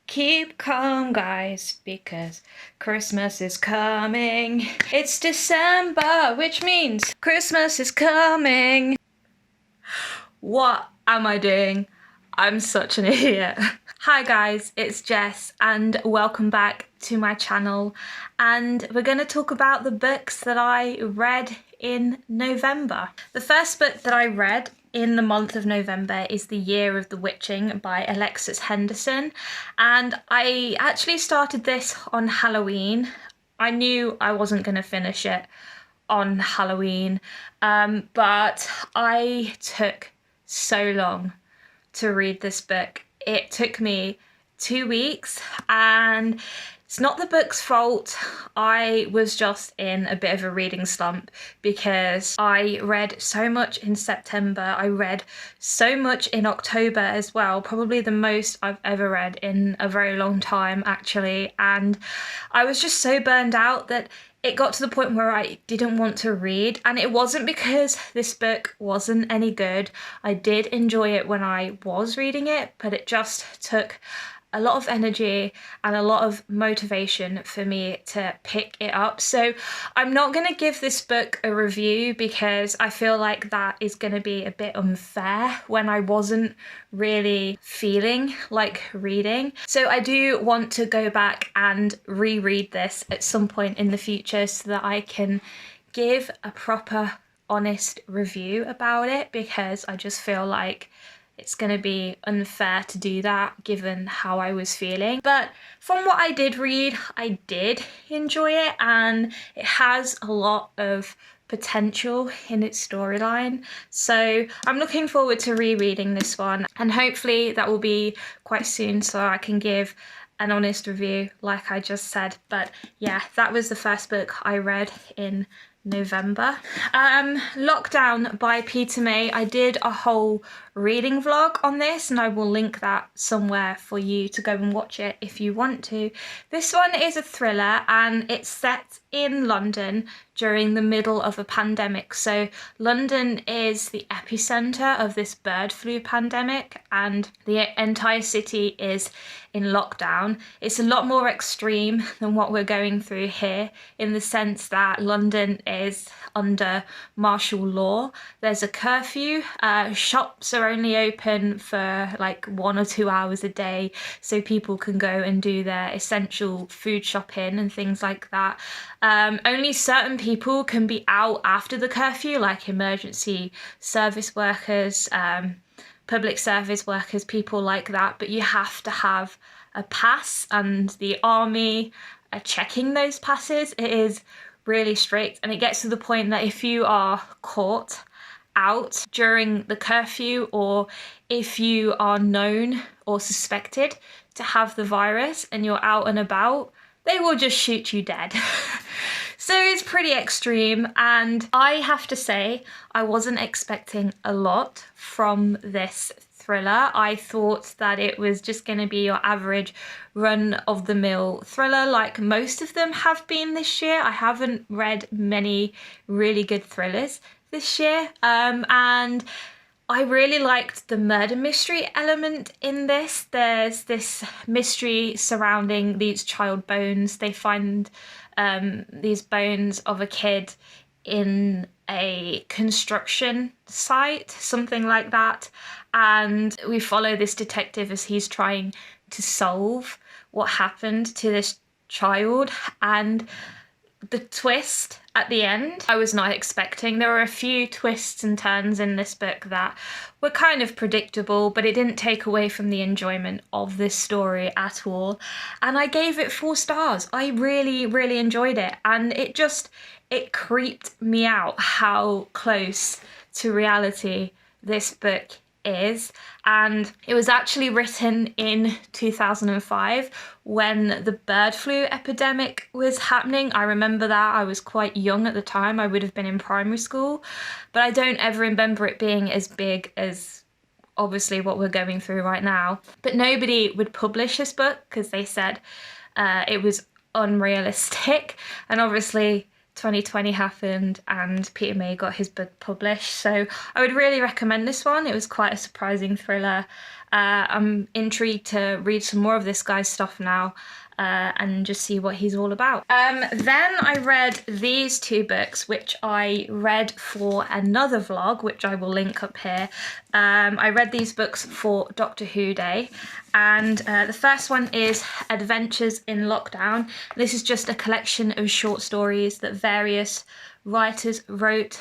Keep calm, guys, because Christmas is coming. It's December, which means Christmas is coming. What am I doing? I'm such an idiot. Hi guys, it's Jess and welcome back to my channel, and we're going to talk about the books that I read in November. The first book that I read in the month of November is The Year of the Witching by Alexis Henderson, and I actually started this on Halloween. I knew I wasn't going to finish it on Halloween, but I took so long to read this book. It took me 2 weeks, and it's not the book's fault. I was just in a bit of a reading slump because I read so much in September. I read so much in October as well, probably the most I've ever read in a very long time actually, and I was just so burned out that it got to the point where I didn't want to read, and it wasn't because this book wasn't any good. I did enjoy it when I was reading it, but it just took a lot of energy and a lot of motivation for me to pick it up. So I'm not going to give this book a review because I feel like that is going to be a bit unfair when I wasn't really feeling like reading. So I do want to go back and reread this at some point in the future so that I can give a proper, honest review about it, because I just feel like it's going to be unfair to do that given how I was feeling. But from what I did read, I did enjoy it, and it has a lot of potential in its storyline. So I'm looking forward to rereading this one, and hopefully that will be quite soon so I can give an honest review like I just said. But yeah, that was the first book I read in November. Lockdown by Peter May. I did a whole reading vlog on this, and I will link that somewhere for you to go and watch it if you want to. This one is a thriller, and it's set in London during the middle of a pandemic. So London is the epicenter of this bird flu pandemic, and the entire city is in lockdown. It's a lot more extreme than what we're going through here, in the sense that London is under martial law. There's a curfew. Shops are only open for like 1 or 2 hours a day, so people can go and do their essential food shopping and things like that. Only certain people can be out after the curfew, like emergency service workers, public service workers, people like that, but you have to have a pass, and the army are checking those passes. It is really strict, and it gets to the point that if you are caught out during the curfew, or if you are known or suspected to have the virus and you're out and about, they will just shoot you dead. So it's pretty extreme, and I have to say I wasn't expecting a lot from this thriller. I thought that it was just going to be your average run-of-the-mill thriller like most of them have been this year. I haven't read many really good thrillers this year, and I really liked the murder mystery element in this. There's this mystery surrounding these child bones. They find these bones of a kid in a construction site, something like that, and we follow this detective as he's trying to solve what happened to this child. And the twist at the end, I was not expecting. There were a few twists and turns in this book that were kind of predictable, but it didn't take away from the enjoyment of this story at all. And I gave it 4 stars. I really, really enjoyed it. And it creeped me out how close to reality this book is. And it was actually written in 2005 when the bird flu epidemic was happening. I remember that. I was quite young at the time. I would have been in primary school, but I don't ever remember it being as big as obviously what we're going through right now. But nobody would publish this book because they said it was unrealistic, and obviously 2020 happened and Peter May got his book published. So I would really recommend this one. It was quite a surprising thriller, I'm intrigued to read some more of this guy's stuff now. And just see what he's all about. Then I read these two books, which I read for another vlog, which I will link up here. I read these books for Doctor Who Day, and the first one is Adventures in Lockdown. This is just a collection of short stories that various writers wrote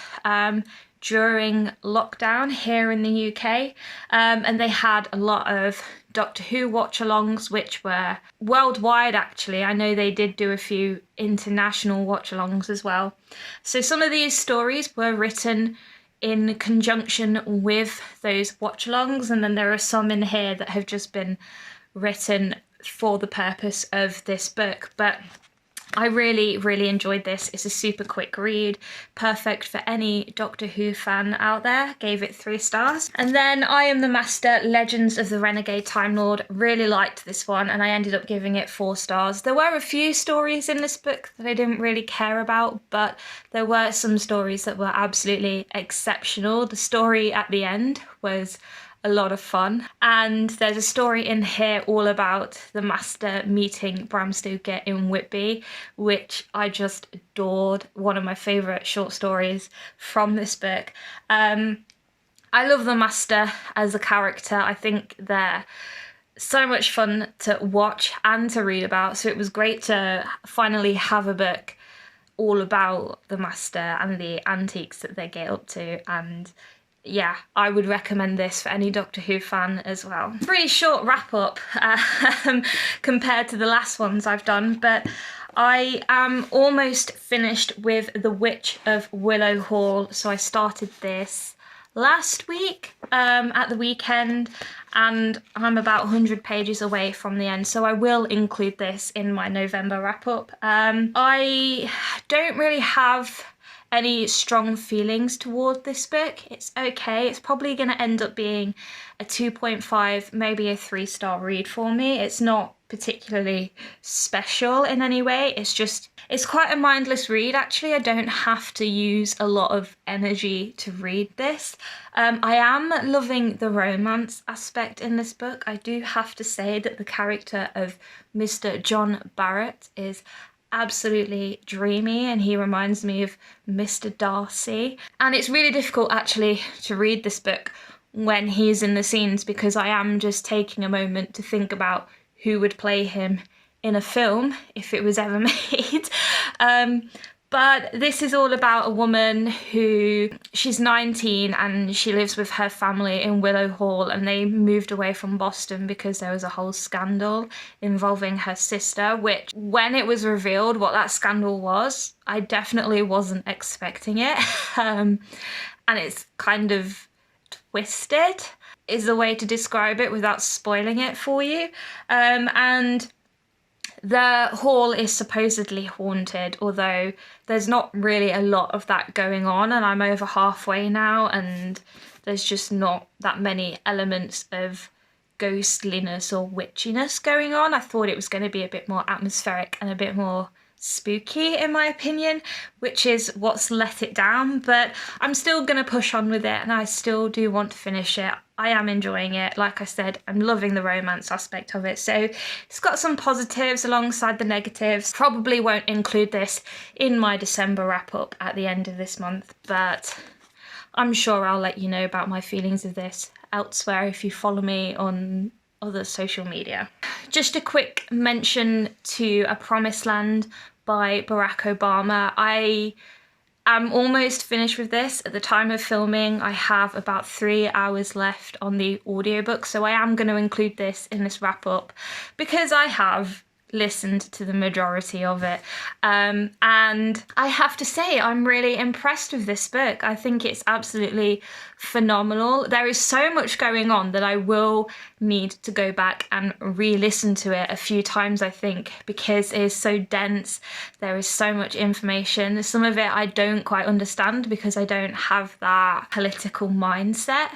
during lockdown here in the UK, and they had a lot of Doctor Who watch-alongs, which were worldwide actually. I know they did do a few international watch-alongs as well. So some of these stories were written in conjunction with those watch-alongs, and then there are some in here that have just been written for the purpose of this book. But I really enjoyed this. It's a super quick read, perfect for any Doctor Who fan out there. Gave it 3 stars. And then I Am the Master, Legends of the Renegade Time Lord. Really liked this one, and I ended up giving it 4 stars. There were a few stories in this book that I didn't really care about, but there were some stories that were absolutely exceptional. The story at the end was a lot of fun, and there's a story in here all about the Master meeting Bram Stoker in Whitby, which I just adored. One of my favourite short stories from this book. I love the Master as a character. I think they're so much fun to watch and to read about, so it was great to finally have a book all about the Master and the antiques that they get up to. And yeah, I would recommend this for any Doctor Who fan as well. Pretty short wrap up compared to the last ones I've done, but I am almost finished with The Witch of Willow Hall. So I started this last week at the weekend, and I'm about 100 pages away from the end, so I will include this in my November wrap up. I don't really have any strong feelings toward this book. It's okay. It's probably going to end up being a 2.5, maybe a 3-star read for me. It's not particularly special in any way. It's quite a mindless read actually. I don't have to use a lot of energy to read this. I am loving the romance aspect in this book. I do have to say that the character of Mr. John Barrett is absolutely dreamy, and he reminds me of Mr. Darcy. And it's really difficult actually to read this book when he's in the scenes, because I am just taking a moment to think about who would play him in a film if it was ever made. But this is all about a woman who, she's 19 and she lives with her family in Willow Hall, and they moved away from Boston because there was a whole scandal involving her sister, which when it was revealed what that scandal was, I definitely wasn't expecting it. And it's kind of twisted is the way to describe it without spoiling it for you. And the hall is supposedly haunted, although there's not really a lot of that going on, and I'm over halfway now, and there's just not that many elements of ghostliness or witchiness going on. I thought it was going to be a bit more atmospheric and a bit more spooky in my opinion, which is what's let it down, but I'm still going to push on with it, and I still do want to finish it. I am enjoying it. Like I said, I'm loving the romance aspect of it, so it's got some positives alongside the negatives. Probably won't include this in my December wrap up at the end of this month, but I'm sure I'll let you know about my feelings of this elsewhere if you follow me on other social media. Just a quick mention to A Promised Land by Barack Obama. I am almost finished with this. At the time of filming, I have about 3 hours left on the audiobook, so I am going to include this in this wrap up because I have listened to the majority of it, and I have to say I'm really impressed with this book. I think it's absolutely phenomenal. There is so much going on that I will need to go back and re-listen to it a few times, I think, because it is so dense. There is so much information. Some of it I don't quite understand because I don't have that political mindset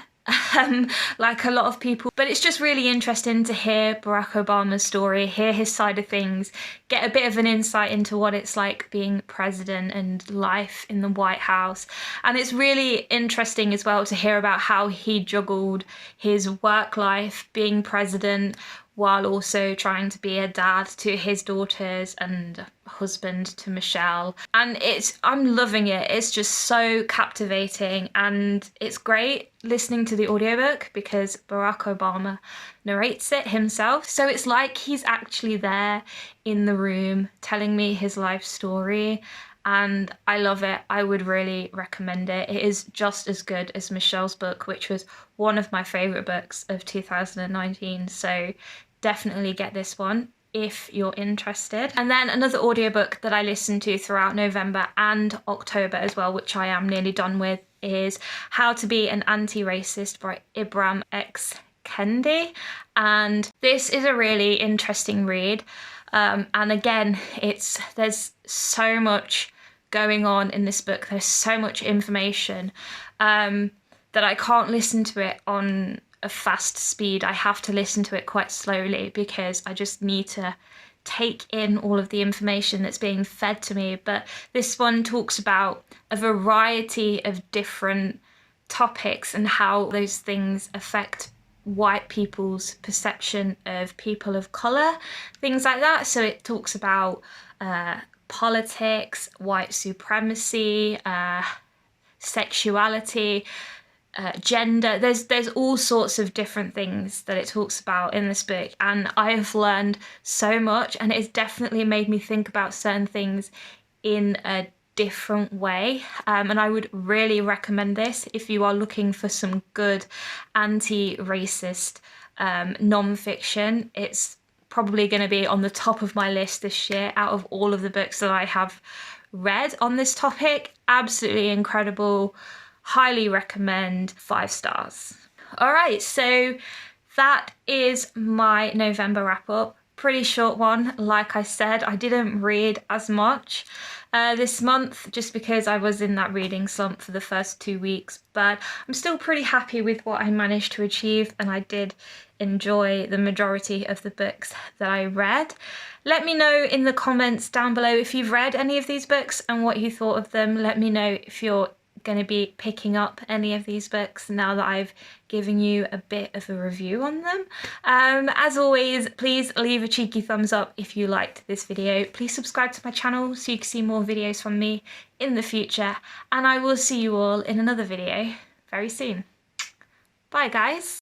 like a lot of people, but it's just really interesting to hear Barack Obama's story, hear his side of things, get a bit of an insight into what it's like being president and life in the White House. And it's really interesting as well to hear about how he juggled his work life being president while also trying to be a dad to his daughters and husband to Michelle. And I'm loving it. It's just so captivating, and it's great listening to the audiobook because Barack Obama narrates it himself. So it's like he's actually there in the room telling me his life story. And I love it. I would really recommend it. It is just as good as Michelle's book, which was one of my favourite books of 2019. So definitely get this one if you're interested. And then another audiobook that I listened to throughout November and October as well, which I am nearly done with, is How to Be an Antiracist by Ibram X. Kendi. And this is a really interesting read. And again, there's so much going on in this book. There's so much information that I can't listen to it on a fast speed. I have to listen to it quite slowly because I just need to take in all of the information that's being fed to me. But this one talks about a variety of different topics and how those things affect white people's perception of people of colour, things like that. So it talks about politics, white supremacy, sexuality, gender. There's all sorts of different things that it talks about in this book, and I have learned so much, and it's definitely made me think about certain things in a different way. And I would really recommend this if you are looking for some good anti-racist non-fiction. It's probably going to be on the top of my list this year out of all of the books that I have read on this topic. Absolutely incredible. Highly recommend. 5 stars. All right, so that is my November wrap up. Pretty short one. Like I said, I didn't read as much this month just because I was in that reading slump for the first 2 weeks, but I'm still pretty happy with what I managed to achieve, and I did enjoy the majority of the books that I read. Let me know in the comments down below if you've read any of these books and what you thought of them. Let me know if you're going to be picking up any of these books now that I've given you a bit of a review on them. As always, please leave a cheeky thumbs up if you liked this video. Please subscribe to my channel so you can see more videos from me in the future, and I will see you all in another video very soon. Bye guys.